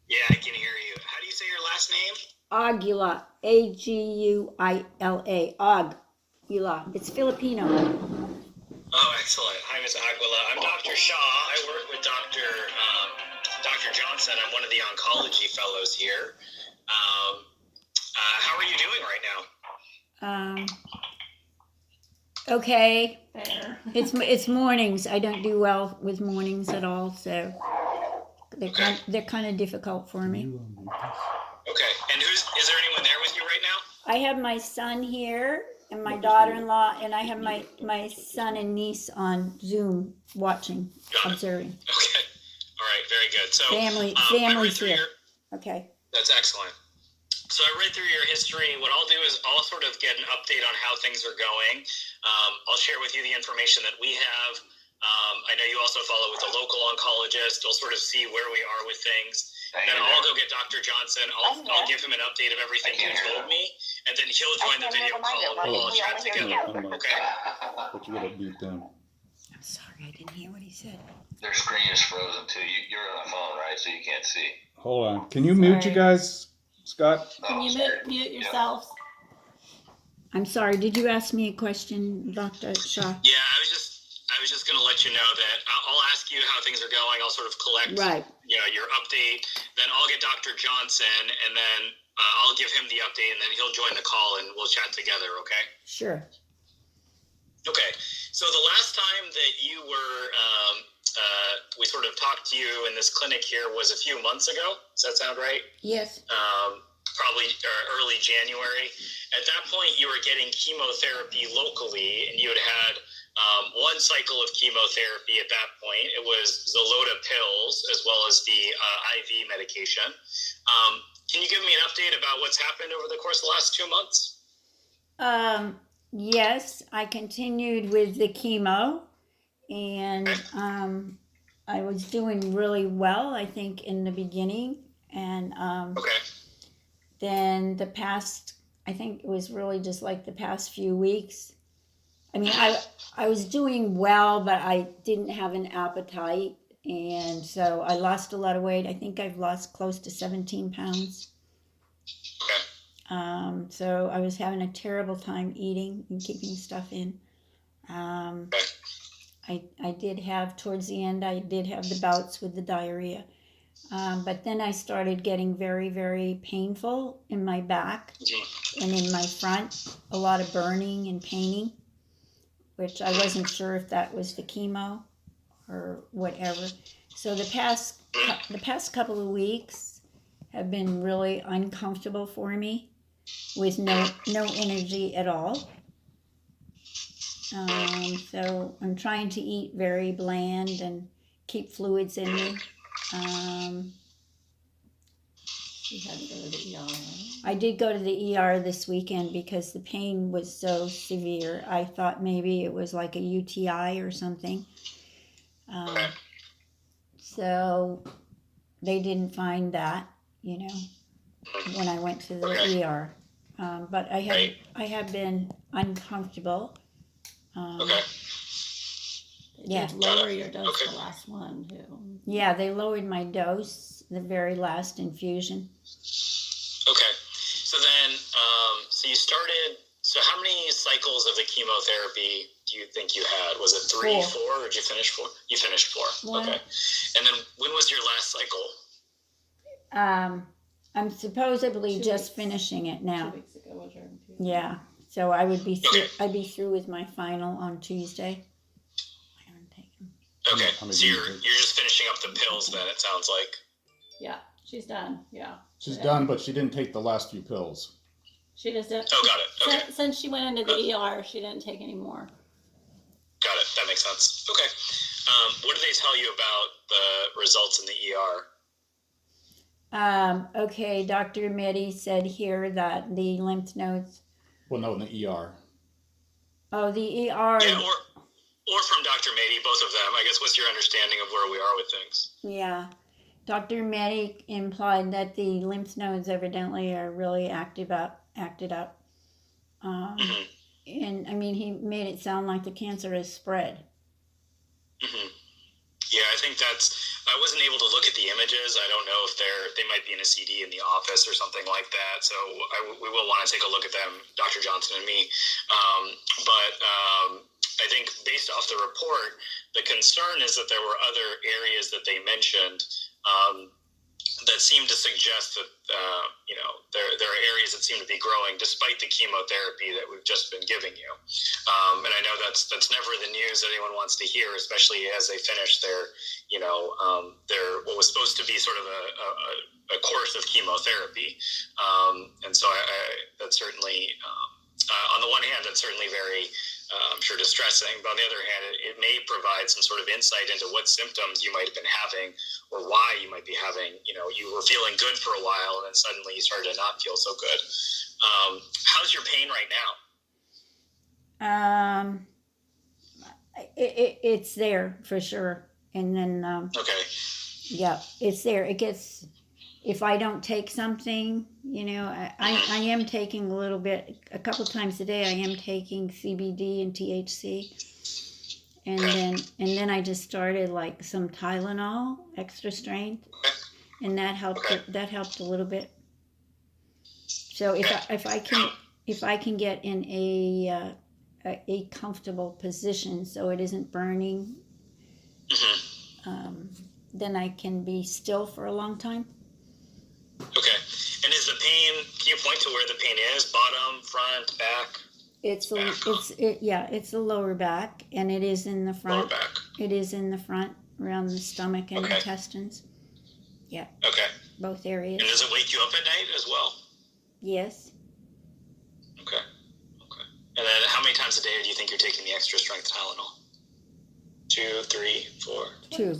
Yeah, I can hear you. How do you say your last name? Aguila, Aguila. Aguila. It's Filipino. Oh, excellent. Hi, Ms. Aguila. I'm Dr. Shaw. I work with Dr. Johnson. I'm one of the oncology fellows here. How are you doing right now? Okay. Fair. It's mornings. I don't do well with mornings at all, so Okay. they're kind of difficult for me. Okay. And is there anyone there with you right now? I have my son here and my daughter-in-law, and I have my son and niece on Zoom watching, Got it. observing. Okay. All right. Very good. So Family's here. Okay. That's excellent. So I read through your history. What I'll do is I'll sort of get an update on how things are going. I'll share with you the information that we have. I know you also follow with a local oncologist. I'll sort of see where we are with things. Then I'll go get Dr. Johnson. I'll give him an update of everything you told me, and then he'll join the video call and we'll all chat together. Okay? But you gotta beat them. I'm sorry, I didn't hear what he said. Their screen is frozen too. You're on a phone, right? So you can't see. Hold on. Can you mute you guys, Scott? Can you mute yourselves? I'm sorry, did you ask me a question, Dr. Shaw? Yeah, I was just going to let you know that I'll ask you how things are going. I'll sort of collect your update. Then I'll get Dr. Johnson, and then I'll give him the update, and then he'll join the call, and we'll chat together, okay? Sure. Okay. So the last time that you were, we sort of talked to you in this clinic here was a few months ago. Does that sound right? Yes. Probably early January. At that point, you were getting chemotherapy locally, and you had one cycle of chemotherapy at that point. It was Xeloda pills as well as the IV medication. Can you give me an update about what's happened over the course of the last 2 months? Yes, I continued with the chemo, and I was doing really well, I think, in the beginning, and then I think it was really just like the past few weeks. I mean, I was doing well, but I didn't have an appetite, and so I lost a lot of weight. I think I've lost close to 17 pounds. So I was having a terrible time eating and keeping stuff in. I did have, towards the end, I did have the bouts with the diarrhea. But then I started getting very, very painful in my back and in my front, a lot of burning and paining, which I wasn't sure if that was the chemo or whatever. So the past couple of weeks have been really uncomfortable for me, with no energy at all. So I'm trying to eat very bland and keep fluids in me. You had to go to the ER. I did go to the ER this weekend because the pain was so severe. I thought maybe it was like a UTI or something. So they didn't find that, when I went to the ER. But I have been uncomfortable. They did lower your dose the last one too. Yeah, they lowered my dose, the very last infusion. Okay. So then, so you started, so how many cycles of the chemotherapy do you think you had? Was it 3, 4, or did you finish 4? You finished 4. One. Okay. And then when was your last cycle? I'm supposedly just finishing it now. 2 weeks ago was your infusion. Yeah. So I would be I'd be through with my final on Tuesday. I haven't taken. Okay. So you're just finishing up the pills then, it sounds like. Yeah, she's done. Yeah. She's done, but she didn't take the last few pills. She just didn't. Oh, got it. Okay. Since she went into the ER, she didn't take any more. Got it. That makes sense. Okay. What did they tell you about the results in the ER? Okay, Dr. Mehdi said here that the lymph nodes. Well, no, in the ER. Oh, the ER. Yeah, or from Dr. Mehdi, both of them. I guess, what's your understanding of where we are with things? Yeah. Dr. Mehdi implied that the lymph nodes evidently are really acted up. And I mean, he made it sound like the cancer has spread. Yeah, I think I wasn't able to look at the images. I don't know if they might be in a CD in the office or something like that. So we will want to take a look at them, Dr. Johnson and me. But I think based off the report, the concern is that there were other areas that they mentioned that seem to suggest that there are areas that seem to be growing despite the chemotherapy that we've just been giving you. And I know that's never the news anyone wants to hear, especially as they finish their what was supposed to be sort of a course of chemotherapy. And so that's certainly on the one hand, that's certainly very I'm sure distressing, but on the other hand, it may provide some sort of insight into what symptoms you might have been having or why you might be having, you were feeling good for a while and then suddenly you started to not feel so good. How's your pain right now? It's there for sure. And then, Okay. Yeah, it's there. It gets, if I don't take something, I am taking a little bit, a couple times a day, I am taking CBD and THC. And then I just started like some Tylenol, extra strength, and that helped. That helped a little bit. So if I can get in a comfortable position, so it isn't burning, then I can be still for a long time. Okay. And is the pain? Can you point to where the pain is? Bottom, front, back? It's the lower back, and it is in the front. Lower back. It is in the front, around the stomach and intestines. Yeah. Okay. Both areas. And does it wake you up at night as well? Yes. Okay. And then how many times a day do you think you're taking the extra strength Tylenol? 2, 3, 4? 2.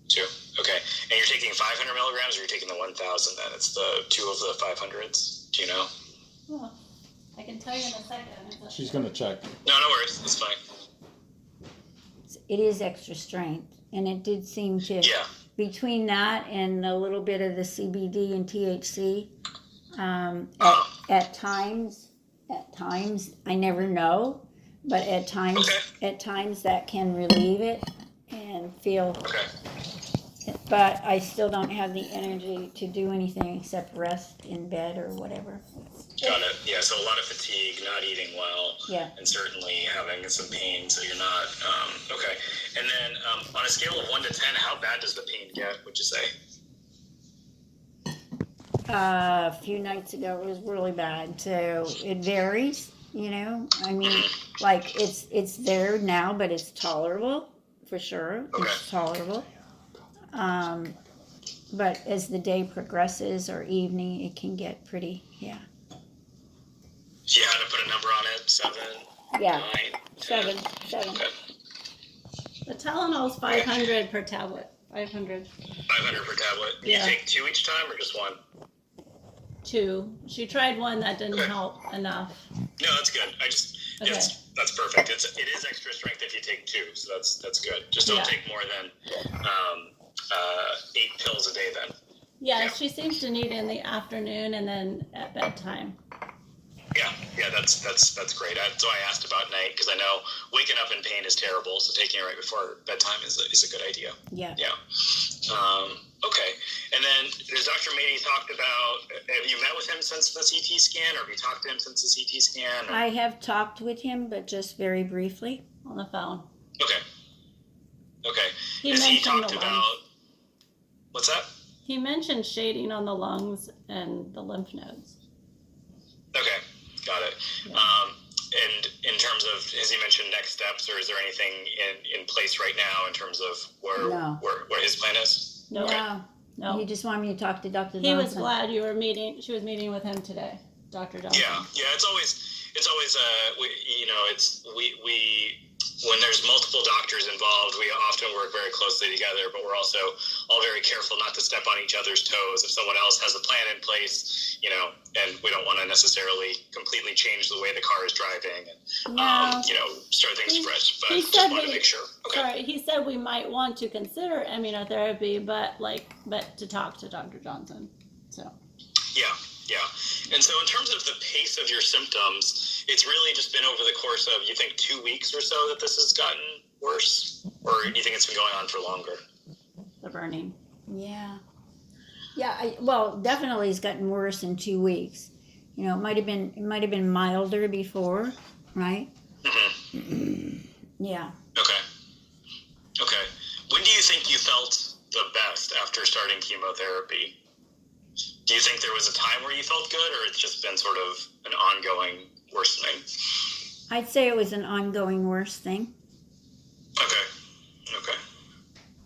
2. Okay. And you're taking 500 milligrams, or you're taking the 1,000? Then it's the 2 of the 500s. Do you know? Well, I can tell you in a second. She's gonna check. No worries. It's fine. It is extra strength, and it did seem to. Yeah. Between that and a little bit of the CBD and THC, at times, I never know, but at times that can relieve it and feel. Okay. But I still don't have the energy to do anything except rest in bed or whatever. Got it. Yeah, so a lot of fatigue, not eating well, and certainly having some pain, so you're not, okay. And then on a scale of 1 to 10, how bad does the pain get, would you say? A few nights ago, it was really bad, so it varies, I mean, like, it's there now, but it's tolerable, for sure. Okay. It's tolerable. But as the day progresses or evening, it can get pretty, Yeah, to put a number on it, 7, 9, 10. 7. Okay. The Tylenol's 500 per tablet. 500. 500 per tablet. Yeah. You take 2 each time, or just 1? 2. She tried one that didn't help enough. No, that's good. That's perfect. It is extra strength if you take 2, so that's good. Just don't take more than 8 pills a day then. Yeah, she seems to need it in the afternoon and then at bedtime. Yeah, that's great. That's why I asked about night, because I know waking up in pain is terrible, so taking it right before bedtime is a good idea. Yeah. Okay. And then has Dr. Mady talked about, have you met with him since the CT scan, or have you talked to him since the CT scan? Or? I have talked with him, but just very briefly. On the phone. Okay. He Has he mentioned talked the about, lungs. what's that? He mentioned shading on the lungs and the lymph nodes. Okay, got it. Yeah. And in terms of, has he mentioned next steps, or is there anything in place right now in terms of where his plan is? No. He just wanted me to talk to Dr. Johnson. He was glad she was meeting with him today, Dr. Johnson. Yeah. It's always when there's multiple doctors involved, we often work very closely together, but we're also all very careful not to step on each other's toes. If someone else has a plan in place, and we don't want to necessarily completely change the way the car is driving and, start things fresh, but just wanted to make sure. Okay. Sorry, he said we might want to consider immunotherapy, but to talk to Dr. Johnson, so. Yeah. And so in terms of the pace of your symptoms, it's really just been over the course of, you think, 2 weeks or so that this has gotten worse, or do you think it's been going on for longer? The burning. Yeah. Yeah, well, definitely it's gotten worse in 2 weeks. You know, it might have been milder before, right? Mm-hmm. Yeah. Okay. Okay. When do you think you felt the best after starting chemotherapy? Do you think there was a time where you felt good, or it's just been sort of an ongoing worsening? I'd say it was an ongoing worse thing. Okay. Okay.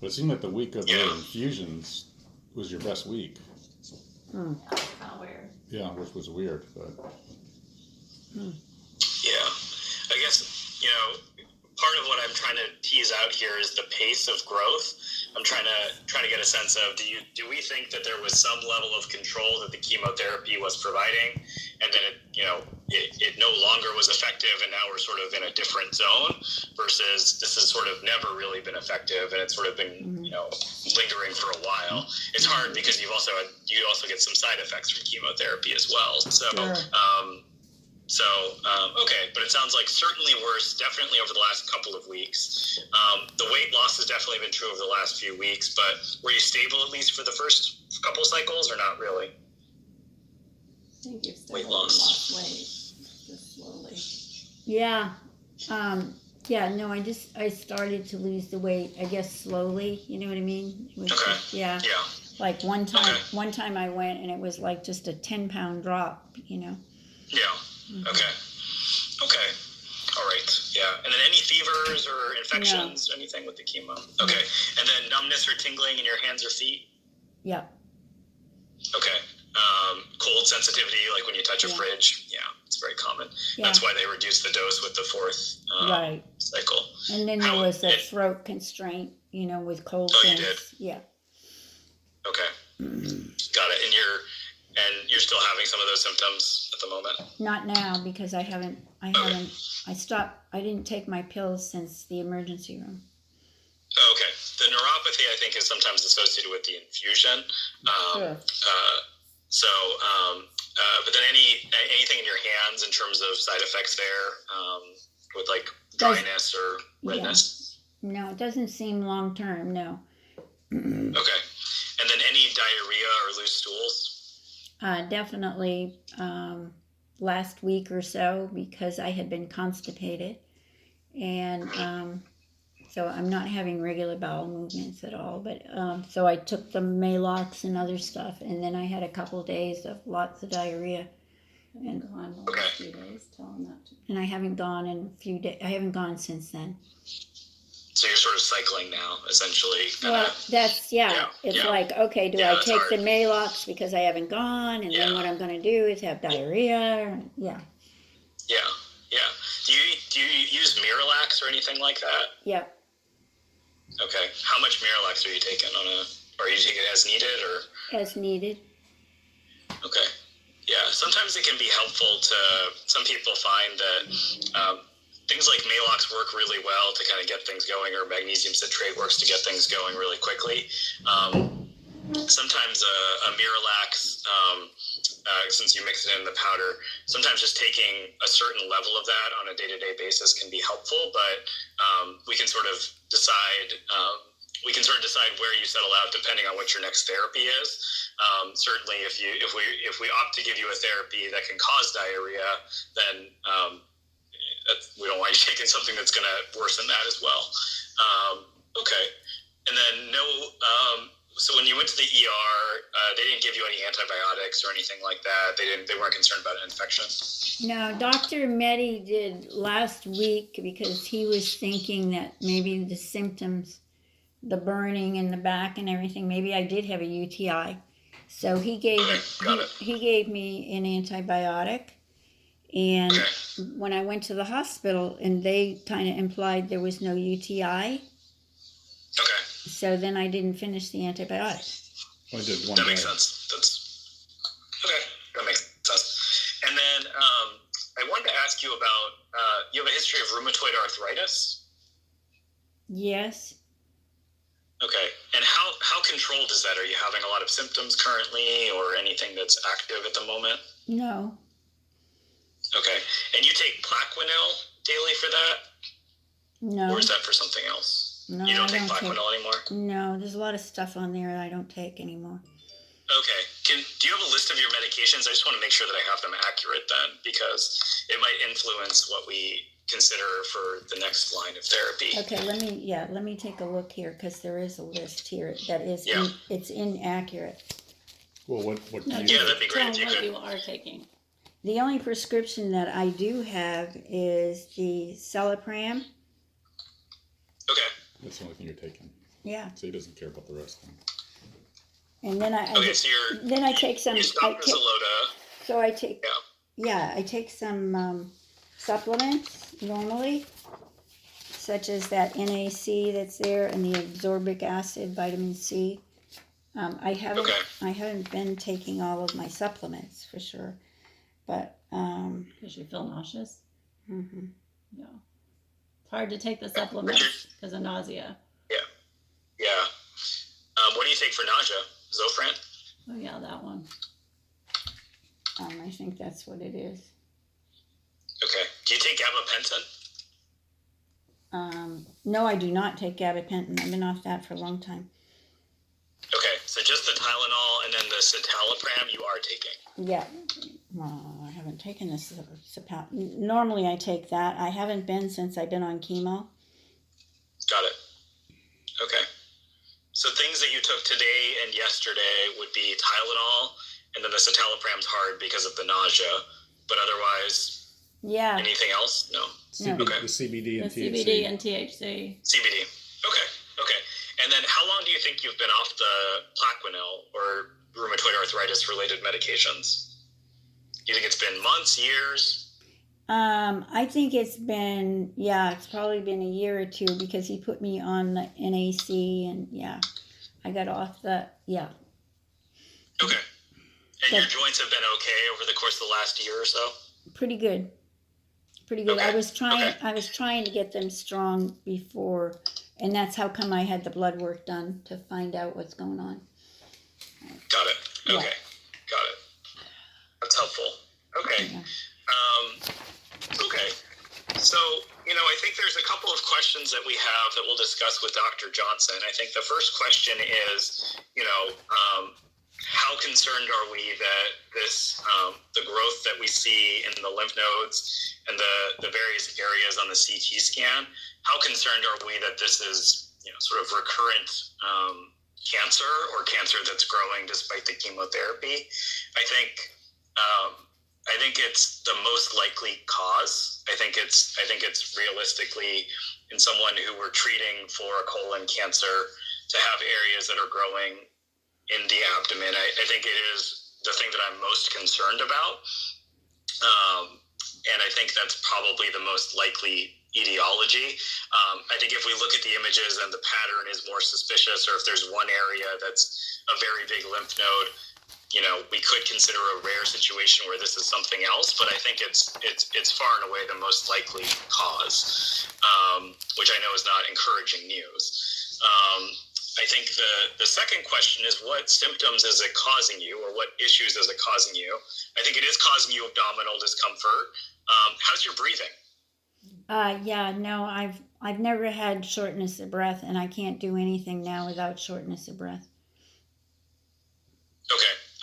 But it seemed like the week of Yeah. the infusions was your best week. Hmm. Yeah, it's kind of weird. Yeah, which was weird, but Yeah. I guess, part of what I'm trying to tease out here is the pace of growth. I'm trying to get a sense of, do we think that there was some level of control that the chemotherapy was providing, and that it no longer was effective, and now we're sort of in a different zone, versus this has sort of never really been effective, and it's sort of been lingering for a while. It's hard because you also get some side effects from chemotherapy as well. So. Sure. Okay, but it sounds like certainly worse, definitely over the last couple of weeks. The weight loss has definitely been true over the last few weeks, but were you stable at least for the first couple cycles, or not really? I think you've still Weight lost loss. weight, just slowly. Yeah. No, I started to lose the weight, I guess slowly, you know what I mean? It was Okay. just- yeah. Yeah. Like one Okay. time I went and it was like just a 10-pound drop, you know? Yeah. Okay. Okay. All right. Yeah. And then any fevers or infections, or anything with the chemo? Okay. And then numbness or tingling in your hands or feet? Yeah. Okay. Cold sensitivity, like when you touch a Yeah. fridge? Yeah, it's very common. Yeah. That's why they reduced the dose with the fourth Right. cycle. And then there How- was a it- throat constraint, with cold Oh, you things. did? Yeah. Okay. Got it. And you're still having some of those symptoms at the moment? Not now because I didn't take my pills since the emergency room. Oh, okay. The neuropathy, I think, is sometimes associated with the infusion. Sure. But then anything in your hands in terms of side effects there, with like dryness or redness? No, it doesn't seem long term, no. Okay. And then any diarrhea or loose stools? Definitely last week or so because I had been constipated. And so I'm not having regular bowel movements at all. But so I took the Maalox and other stuff, and then I had a couple of days of lots of diarrhea. And gone the last few days, telling that to And I haven't gone in a few days. I haven't gone since then. So you're sort of cycling now, essentially. Well, that's, Yeah, it's yeah. like, okay, do Yeah, I that's take the hard. Maalox because I haven't gone? And then Yeah. what I'm going to do is have diarrhea. Yeah. Yeah. Do you use Miralax or anything like that? Yeah. Okay. How much Miralax are you taking or are you taking it as needed, or? As needed. Okay. Yeah. Sometimes it can be helpful some people find that things like Maalox work really well to kind of get things going, or magnesium citrate works to get things going really quickly. Sometimes a Miralax, since you mix it in the powder, sometimes just taking a certain level of that on a day-to-day basis can be helpful, but we can sort of decide where you settle out depending on what your next therapy is. Certainly if we opt to give you a therapy that can cause diarrhea, then we don't want you taking something that's going to worsen that as well. Okay. And then so when you went to the ER, they didn't give you any antibiotics or anything like that. They weren't concerned about an infection. No, Dr. Mehdi did last week because he was thinking that maybe the symptoms, the burning in the back and everything, maybe I did have a UTI. So he gave Got it. he gave me an antibiotic. And Okay. when I went to the hospital, and they kind of implied there was no UTI, Okay. so then I didn't finish the antibiotic. I did one That day. makes sense. That makes sense. And then I wanted to ask you about, you have a history of rheumatoid arthritis? Yes. Okay. And how controlled is that? Are you having a lot of symptoms currently, or anything that's active at the moment? No. Okay. And you take Plaquenil daily for that? No, or is that for something else? no, You I don't take don't take. Plaquenil anymore? No, there's a lot of stuff on there that I don't take anymore. Okay. Do you have a list of your medications? I just want to make sure that I have them accurate then, because it might influence what we consider for the next line of therapy. Okay, let me take a look here because there is a list here that is Yeah. it's inaccurate. Well, what do No, you Yeah, do? that'd be great tell if you what could. you are taking. The only prescription that I do have is the Celipram. Okay. That's the only thing you're taking. Yeah, So he doesn't care about the rest of them. and then Okay, so then I take some. you stop Zolota. So I take. Yeah. I take some supplements normally, such as that NAC that's there and the absorbic acid, vitamin C. I haven't been taking all of my supplements for sure, but Because you feel nauseous. mhm. Yeah. It's hard to take the supplements because of nausea. Yeah. What do you take for nausea? Zofran? Oh yeah, that one. I think that's what it is. Okay. Do you take gabapentin? No, I do not take gabapentin. I've been off that for a long time. Okay, so just the Tylenol and then the citalopram you are taking. Yeah. I haven't taken this. Normally I take that. I haven't been since I've been on chemo. Got it. Okay. So things that you took today and yesterday would be Tylenol, and then the citalopram's hard because of the nausea, but otherwise, Yeah. anything else? No. Okay. The CBD The and THC. CBD and THC. CBD. Okay. And then how long do you think you've been off the Plaquenil or rheumatoid arthritis related medications? You think it's been months, years? I think it's probably been a year or two because he put me on the NAC and I got off the, Okay. And your joints have been okay over the course of the last year or so? pretty good. Okay. I was trying to get them strong before, and that's how come I had the blood work done to find out what's going on. Got it. Yeah. Okay. Got it. That's helpful. Okay. Yeah. Okay. So, I think there's a couple of questions that we have that we'll discuss with Dr. Johnson. I think the first question is, how concerned are we that this, the growth that we see in the lymph nodes and the various areas on the CT scan, how concerned are we that this is, sort of recurrent cancer or cancer that's growing despite the chemotherapy? I think it's the most likely cause. I think it's realistically in someone who we're treating for a colon cancer to have areas that are growing in the abdomen. I think it is the thing that I'm most concerned about. And I think that's probably the most likely etiology. I think if we look at the images and the pattern is more suspicious, or if there's one area that's a very big lymph node, we could consider a rare situation where this is something else, but I think it's far and away the most likely cause, which I know is not encouraging news. I think the second question is, what symptoms is it causing you, or what issues is it causing you? I think it is causing you abdominal discomfort. How's your breathing? No, I've never had shortness of breath, and I can't do anything now without shortness of breath.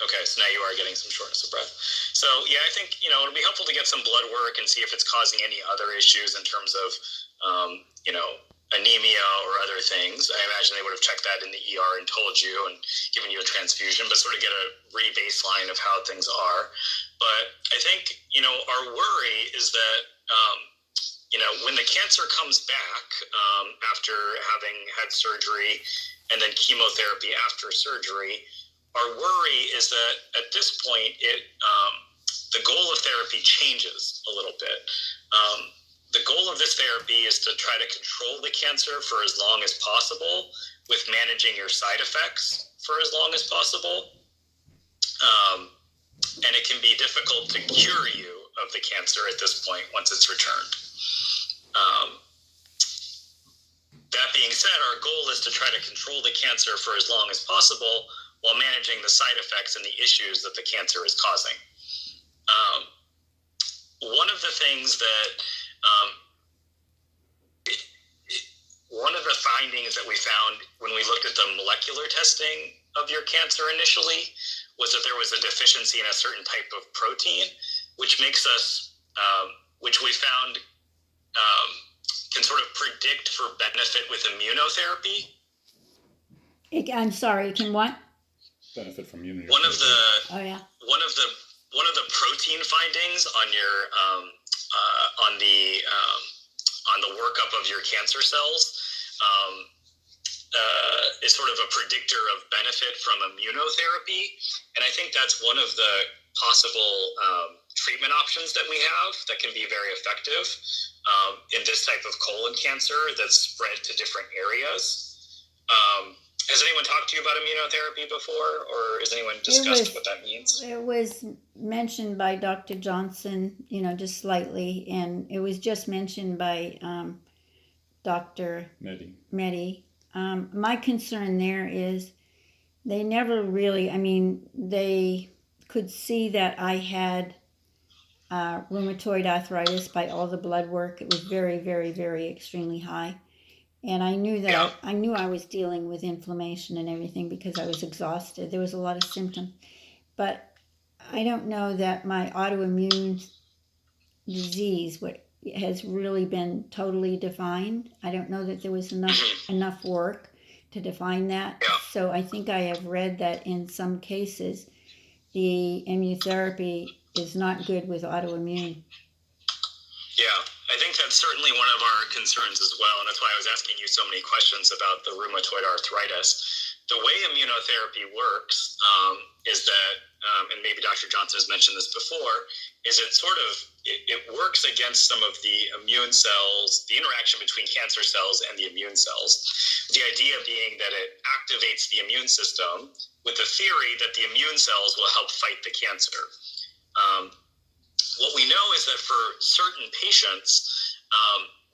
Okay, so now you are getting some shortness of breath. So, I think, it'll be helpful to get some blood work and see if it's causing any other issues in terms of, anemia or other things. I imagine they would have checked that in the ER and told you and given you a transfusion, but sort of get a re-baseline of how things are. But I think, our worry is that, when the cancer comes back after having had surgery and then chemotherapy after surgery, our worry is that at this point, the goal of therapy changes a little bit. The goal of this therapy is to try to control the cancer for as long as possible with managing your side effects for as long as possible. And it can be difficult to cure you of the cancer at this point once it's returned. That being said, our goal is to try to control the cancer for as long as possible while managing the side effects and the issues that the cancer is causing. One of the things that one of the findings that we found when we looked at the molecular testing of your cancer initially was that there was a deficiency in a certain type of protein, which makes us, which we found can sort of predict for benefit with immunotherapy. I'm sorry, can what? Benefit from immunity. One of the Oh, yeah. one of the protein findings on your on the workup of your cancer cells is sort of a predictor of benefit from immunotherapy, and I think that's one of the possible treatment options that we have that can be very effective in this type of colon cancer that's spread to different areas. Has anyone talked to you about immunotherapy before, or has anyone discussed what that means? It was mentioned by Dr. Johnson, just slightly, and it was just mentioned by Dr. Mehdi. My concern there is they never really, they could see that I had rheumatoid arthritis by all the blood work. It was very, very, very extremely high. And I knew that I knew I was dealing with inflammation and everything because I was exhausted. There was a lot of symptoms. But I don't know that my autoimmune disease has really been totally defined. I don't know that there was enough work to define that. So I think I have read that in some cases the immunotherapy is not good with autoimmune. Yeah, I think that's certainly one of our concerns as well, and that's why I was asking you so many questions about the rheumatoid arthritis. The way immunotherapy works is that, and maybe Dr. Johnson has mentioned this before, is it works against some of the immune cells, the interaction between cancer cells and the immune cells. The idea being that it activates the immune system with the theory that the immune cells will help fight the cancer. What we know is that for certain patients,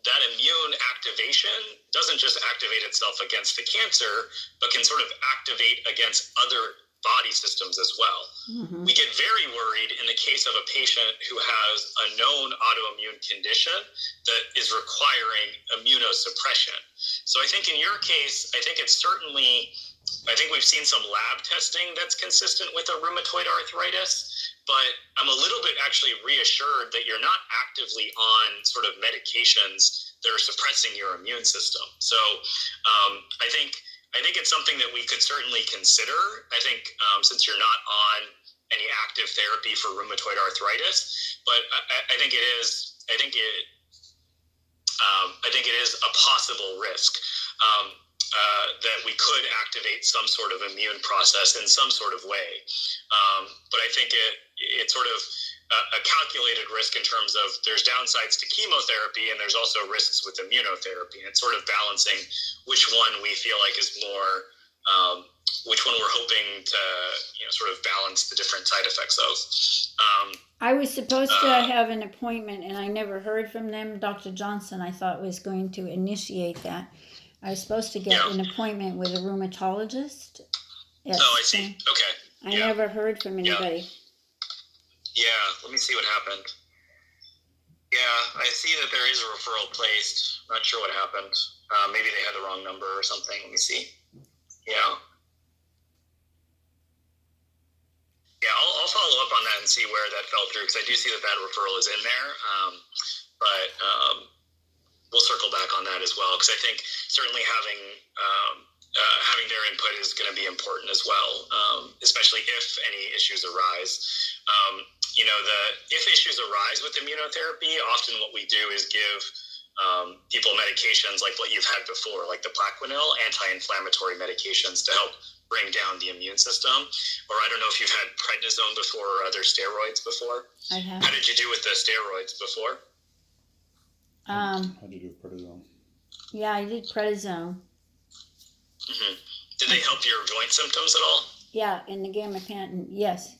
that immune activation doesn't just activate itself against the cancer, but can sort of activate against other body systems as well. Mm-hmm. We get very worried in the case of a patient who has a known autoimmune condition that is requiring immunosuppression. So I think in your case, I think we've seen some lab testing that's consistent with a rheumatoid arthritis, but I'm a little bit actually reassured that you're not actively on sort of medications that are suppressing your immune system. So I think it's something that we could certainly consider. I think since you're not on any active therapy for rheumatoid arthritis, but I think it is a possible risk. That we could activate some sort of immune process in some sort of way. But I think it's sort of a calculated risk in terms of there's downsides to chemotherapy and there's also risks with immunotherapy. And it's sort of balancing which one we feel like is more, which one we're hoping to sort of balance the different side effects of. I was supposed to have an appointment and I never heard from them. Dr. Johnson, I thought, was going to initiate that. I was supposed to get an appointment with a rheumatologist. Oh, I see. Okay. I never heard from anybody. Yeah, let me see what happened. Yeah, I see that there is a referral placed. Not sure what happened. Maybe they had the wrong number or something. Let me see. Yeah. Yeah, I'll follow up on that and see where that fell through because I do see that referral is in there. But we'll circle back on that as well because I think certainly having their input is going to be important as well, especially if any issues arise. If issues arise with immunotherapy, often what we do is give people medications like what you've had before, like the Plaquenil, anti-inflammatory medications to help bring down the immune system. Or I don't know if you've had prednisone before or other steroids before. I have. How did you do with the steroids before? How did you do with prednisone? Yeah, I did prednisone. Mm-hmm. Did they help your joint symptoms at all? Yeah, and the gabapentin, yes.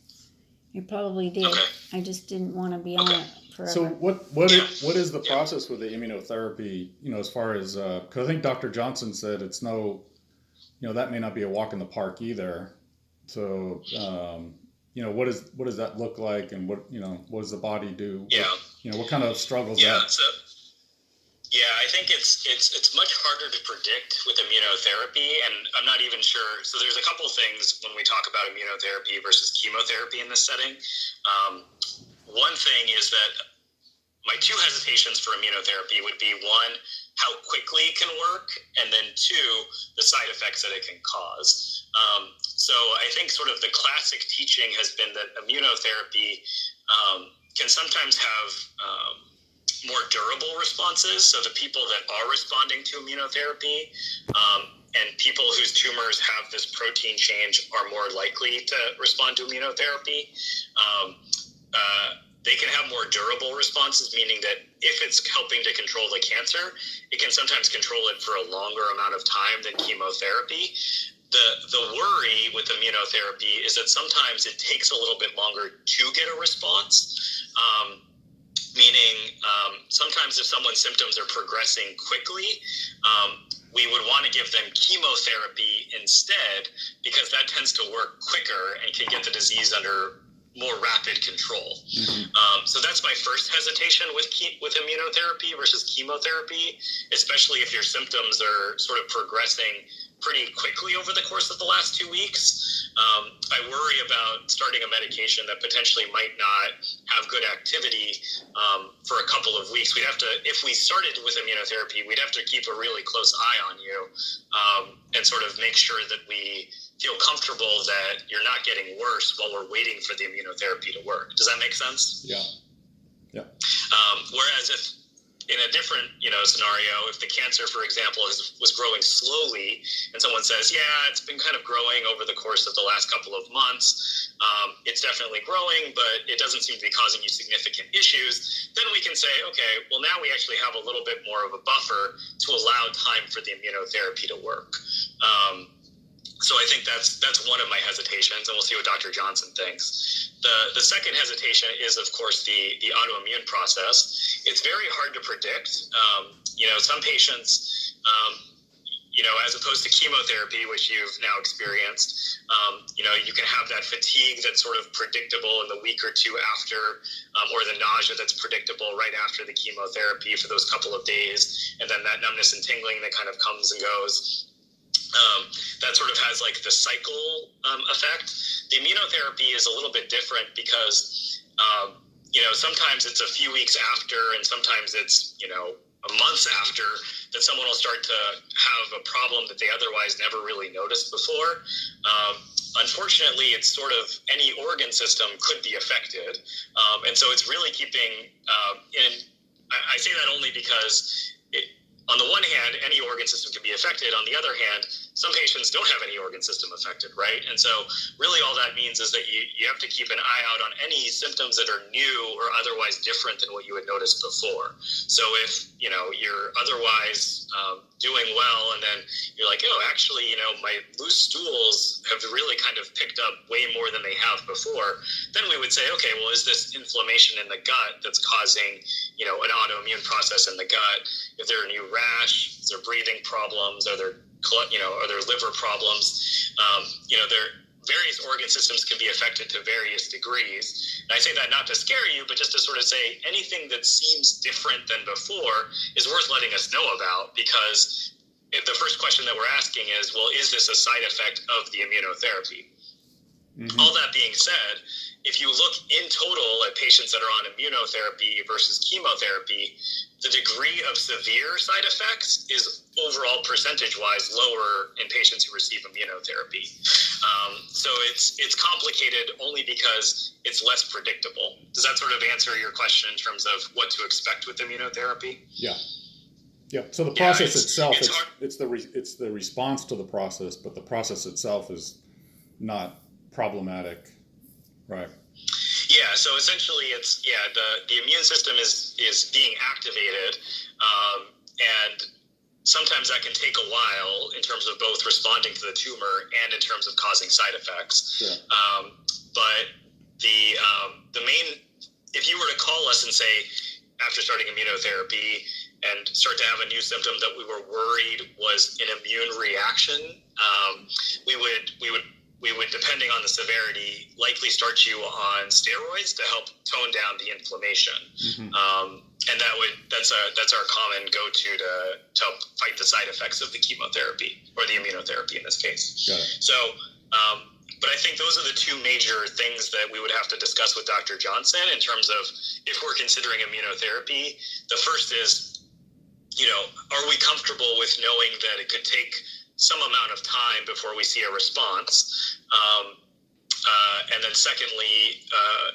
It probably did. Okay. I just didn't want to be on it forever. So what is the process with the immunotherapy, as far as, because I think Dr. Johnson said it's that may not be a walk in the park either. So, what does that look like and what does the body do? Yeah. What kind of struggles that? Yeah, I think it's much harder to predict with immunotherapy, and I'm not even sure. So there's a couple things when we talk about immunotherapy versus chemotherapy in this setting. One thing is that my two hesitations for immunotherapy would be one, how quickly it can work, and then two, the side effects that it can cause. So I think sort of the classic teaching has been that immunotherapy can sometimes have more durable responses. So the people that are responding to immunotherapy and people whose tumors have this protein change are more likely to respond to immunotherapy. They can have more durable responses, meaning that if it's helping to control the cancer, it can sometimes control it for a longer amount of time than chemotherapy. The worry with immunotherapy is that sometimes it takes a little bit longer to get a response. Meaning sometimes if someone's symptoms are progressing quickly, we would want to give them chemotherapy instead, because that tends to work quicker and can get the disease under more rapid control. So that's my first hesitation with immunotherapy versus chemotherapy, especially if your symptoms are sort of progressing pretty quickly over the course of the last 2 weeks. I worry about starting a medication that potentially might not have good activity for a couple of weeks. We'd have to, if we started with immunotherapy, we'd have to keep a really close eye on you and sort of make sure that we feel comfortable that you're not getting worse while we're waiting for the immunotherapy to work. Does that make sense? Yeah. Whereas if in a different, scenario, if the cancer, for example, was growing slowly, and someone says, yeah, it's been kind of growing over the course of the last couple of months, it's definitely growing, but it doesn't seem to be causing you significant issues, then we can say, okay, well, now we actually have a little bit more of a buffer to allow time for the immunotherapy to work. So I think that's one of my hesitations, and we'll see what Dr. Johnson thinks. The second hesitation is, of course, the autoimmune process. It's very hard to predict. Some patients, as opposed to chemotherapy, which you've now experienced, you can have that fatigue that's sort of predictable in the week or two after, or the nausea that's predictable right after the chemotherapy for those couple of days, and then that numbness and tingling that kind of comes and goes. That sort of has like the cycle effect. The immunotherapy is a little bit different because, sometimes it's a few weeks after, and sometimes it's, a month after, that someone will start to have a problem that they otherwise never really noticed before. Unfortunately, it's sort of any organ system could be affected. And so it's really keeping I say that only because on the one hand, any organ system can be affected. On the other hand, some patients don't have any organ system affected, right? And so really all that means is that you have to keep an eye out on any symptoms that are new or otherwise different than what you had noticed before. So if, you're otherwise doing well, and then you're like, oh, actually, my loose stools have really kind of picked up way more than they have before, then we would say, okay, well, is this inflammation in the gut that's causing, an autoimmune process in the gut? If there are new rash, is there breathing problems, are there liver problems? Various organ systems can be affected to various degrees. And I say that not to scare you, but just to sort of say anything that seems different than before is worth letting us know about, because if the first question that we're asking is, well, is this a side effect of the immunotherapy? Mm-hmm. All that being said, if you look in total at patients that are on immunotherapy versus chemotherapy, the degree of severe side effects is overall percentage-wise lower in patients who receive immunotherapy. So it's complicated only because it's less predictable. Does that sort of answer your question in terms of what to expect with immunotherapy? Yeah. So the process itself, it's the response to the process, but the process itself is not problematic, right? Yeah, so essentially it's, the immune system is being activated, and sometimes that can take a while in terms of both responding to the tumor and in terms of causing side effects. Sure. But the main, if you were to call us and say, after starting immunotherapy and start to have a new symptom that we were worried was an immune reaction, we would we would, depending on the severity, likely start you on steroids to help tone down the inflammation. And that's our common go-to to help fight the side effects of the chemotherapy or the immunotherapy in this case. Got it. So, but I think those are the two major things that we would have to discuss with Dr. Johnson in terms of if we're considering immunotherapy. The first is, are we comfortable with knowing that it could take some amount of time before we see a response? And then secondly,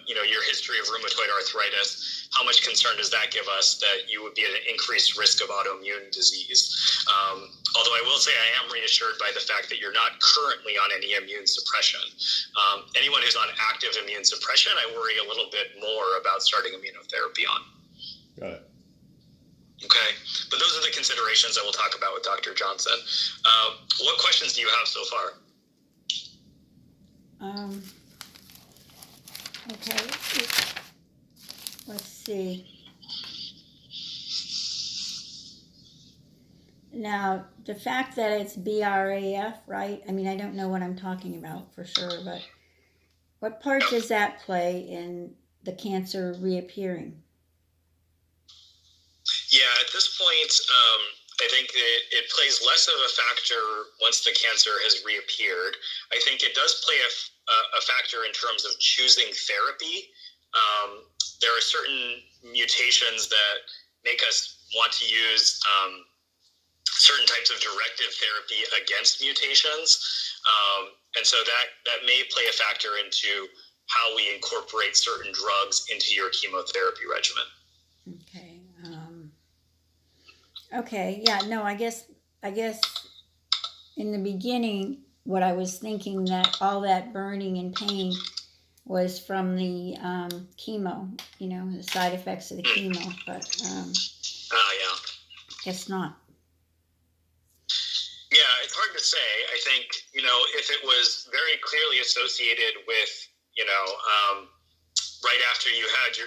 your history of rheumatoid arthritis, how much concern does that give us that you would be at an increased risk of autoimmune disease? Although I will say I am reassured by the fact that you're not currently on any immune suppression. Anyone who's on active immune suppression, I worry a little bit more about starting immunotherapy on. Got it. Okay, but those are the considerations that we'll talk about with Dr. Johnson. What questions do you have so far? Okay. Let's see. Now, the fact that it's BRAF, right? I mean, I don't know what I'm talking about for sure, but what part does that play in the cancer reappearing? Yeah, at this point, I think it plays less of a factor once the cancer has reappeared. I think it does play a factor in terms of choosing therapy. There are certain mutations that make us want to use certain types of directive therapy against mutations. And so that may play a factor into how we incorporate certain drugs into your chemotherapy regimen. Okay. Okay. Yeah. No. I guess in the beginning, what I was thinking that all that burning and pain was from the chemo. The side effects of the chemo. But Yeah. guess not. Yeah, it's hard to say. I think, if it was very clearly associated with, right after you had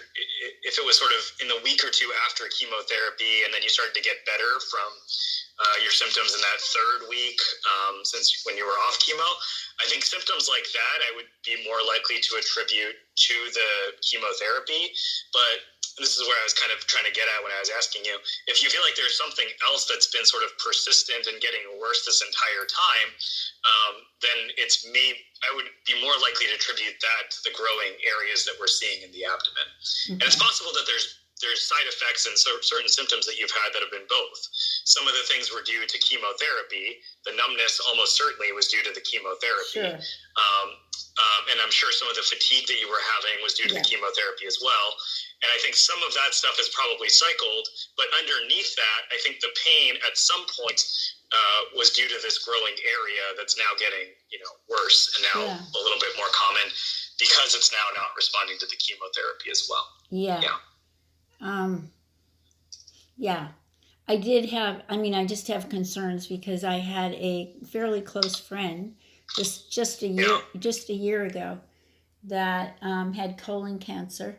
if it was sort of in the week or two after chemotherapy and then you started to get better from your symptoms in that third week, since when you were off chemo, I think symptoms like that I would be more likely to attribute to the chemotherapy. But this is where I was kind of trying to get at when I was asking you, if you feel like there's something else that's been sort of persistent and getting worse this entire time, then I would be more likely to attribute that to the growing areas that we're seeing in the abdomen. Okay. And it's possible that there's side effects and certain symptoms that you've had that have been both. Some of the things were due to chemotherapy. The numbness almost certainly was due to the chemotherapy. Sure. And I'm sure some of the fatigue that you were having was due to the chemotherapy as well. And I think some of that stuff is probably cycled, but underneath that, I think the pain at some point was due to this growing area that's now getting, worse and now a little bit more common because it's now not responding to the chemotherapy as well. Yeah. Yeah. I just have concerns because I had a fairly close friend just a year ago that had colon cancer,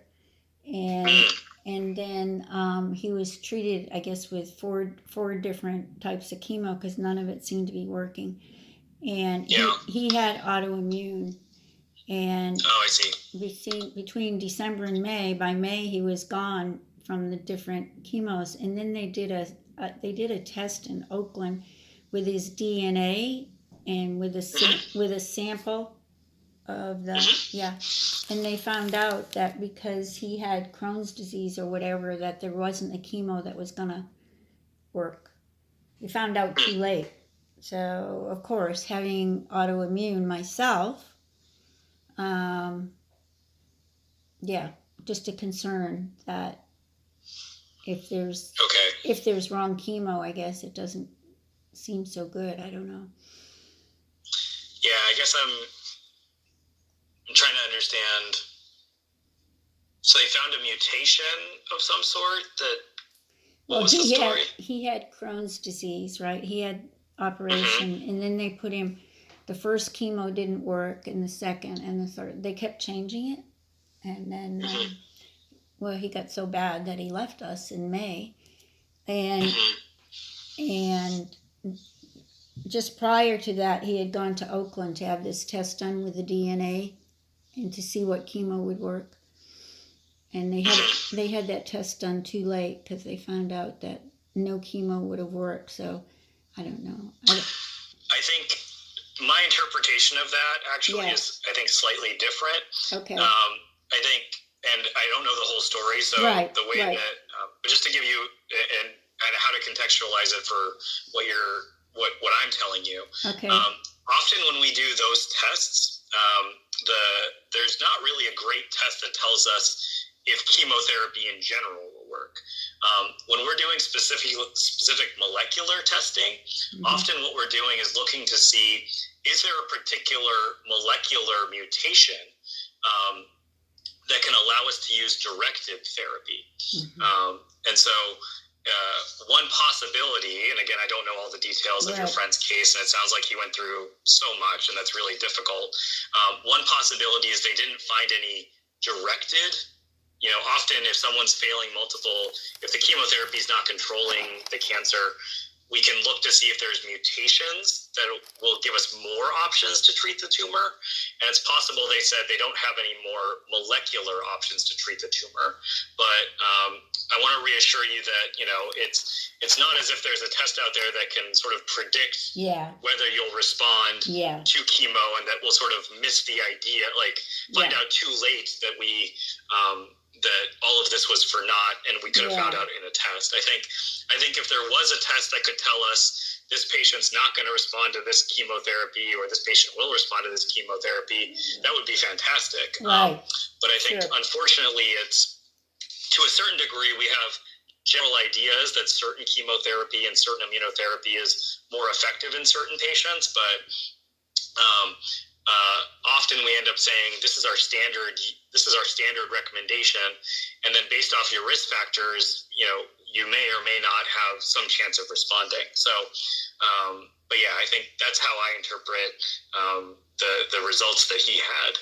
and then he was treated, I guess, with four different types of chemo because none of it seemed to be working, and he had autoimmune. And I see. Between December and May, by May he was gone from the different chemos, and then they did a test in Oakland with his DNA and with a sample of the and they found out that because he had Crohn's disease or whatever, that there wasn't a chemo that was gonna work. They found out too late. So of course, having autoimmune myself, just a concern that if there's wrong chemo, I guess it doesn't seem so good. I don't know. Yeah, I guess I'm trying to understand. So they found a mutation of some sort what was the story? He had Crohn's disease, right? He had operation, and then they put him, the first chemo didn't work, and the second and the third, they kept changing it. And then, he got so bad that he left us in May. And just prior to that, he had gone to Oakland to have this test done with the DNA and to see what chemo would work. And they had that test done too late because they found out that no chemo would have worked. So I don't know. I think my interpretation of that actually is, I think, slightly different. Okay. I think, and I don't know the whole story, so the way that, but just to give you and how to contextualize it for what I'm telling you. Okay. Often when we do those tests, there's not really a great test that tells us if chemotherapy in general will work. When we're doing specific molecular testing, often what we're doing is looking to see, is there a particular molecular mutation that can allow us to use directed therapy? And so one possibility, and again, I don't know all the details of your friend's case, and it sounds like he went through so much, and that's really difficult. One possibility is they didn't find any directed. Often if someone's failing if the chemotherapy is not controlling the cancer, we can look to see if there's mutations that will give us more options to treat the tumor. And it's possible they said they don't have any more molecular options to treat the tumor. But I want to reassure you that, it's not as if there's a test out there that can sort of predict whether you'll respond to chemo, and that will sort of miss the idea, find out too late that that all of this was for naught, and we could have found out in a test. I think if there was a test that could tell us this patient's not going to respond to this chemotherapy, or this patient will respond to this chemotherapy, that would be fantastic. Right. But I think, unfortunately, it's to a certain degree, we have general ideas that certain chemotherapy and certain immunotherapy is more effective in certain patients, but often we end up saying this is our standard recommendation, and then based off your risk factors, you may or may not have some chance of responding. So, but yeah, I think that's how I interpret the results that he had,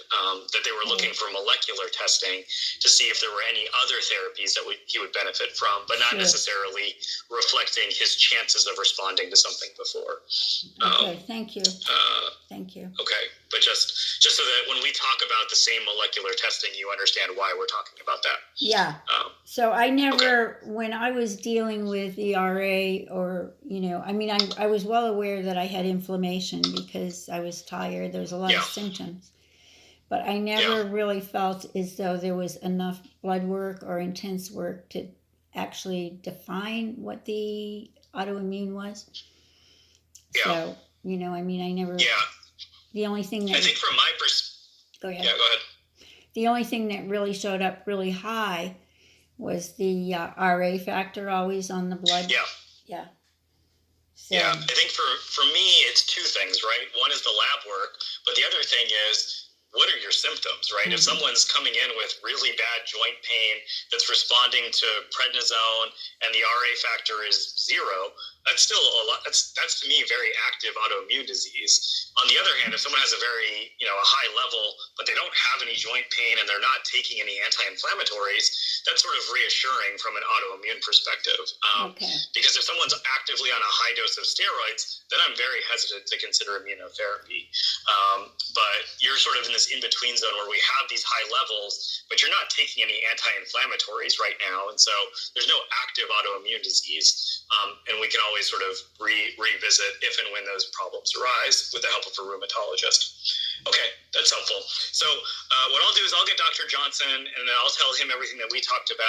that they were looking for molecular testing to see if there were any other therapies that he would benefit from, but not necessarily reflecting his chances of responding to something before. Okay, thank you. Thank you. Okay, but just so that when we talk about the same molecular testing, you understand why we're talking about that. Yeah. So I never, when I was dealing with the RA, or, I was well aware that I had inflammation because I was tired. There was a lot of symptoms. But I never really felt as though there was enough blood work or intense work to actually define what the autoimmune was. Yeah. So, I never... Yeah. The only thing that... I think from my Go ahead. Yeah, go ahead. The only thing that really showed up really high was the RA factor always on the blood. Yeah. Yeah. So, I think for me, it's two things, right? One is the lab work, but the other thing is, what are your symptoms, right? If someone's coming in with really bad joint pain that's responding to prednisone and the RA factor is 0, that's still a lot. That's to me very active autoimmune disease. On the other hand, if someone has a very a high level, but they don't have any joint pain and they're not taking any anti-inflammatories, that's sort of reassuring from an autoimmune perspective. Because if someone's actively on a high dose of steroids, then I'm very hesitant to consider immunotherapy. But you're sort of in this in-between zone where we have these high levels, but you're not taking any anti-inflammatories right now, and so there's no active autoimmune disease, and we can always sort of revisit if and when those problems arise with the help of a rheumatologist. Okay, that's helpful. So what I'll do is I'll get Dr. Johnson, and then I'll tell him everything that we talked about.